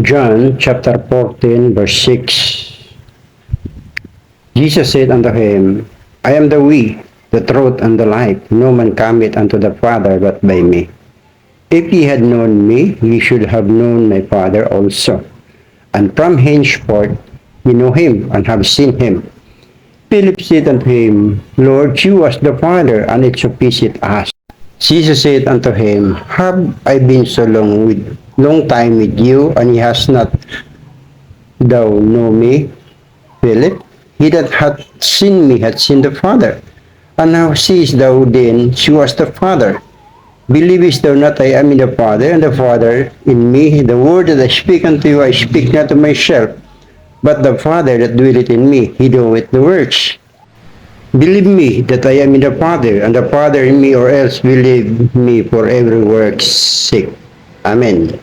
John chapter 14 verse 6. Jesus said unto him, I am the way, the truth, and the life. No man cometh unto the Father but by me. If ye had known me, ye should have known my Father also. And from henceforth ye know him, and have seen him. Philip said unto him, Lord, shew us the Father, and it sufficeth us. Jesus said unto him, Have I been so long time with you, and ye hast not thou know me, Philip? He that hath seen me hath seen the Father. And how seest thou then, shew us the Father? Believest thou not I am in the Father, and the Father in me? The word that I speak unto you, I speak not of myself, but the Father that dwelleth in me, he doeth the works. Believe me that I am in the Father, and the Father in me, or else believe me for every work's sake. Amen.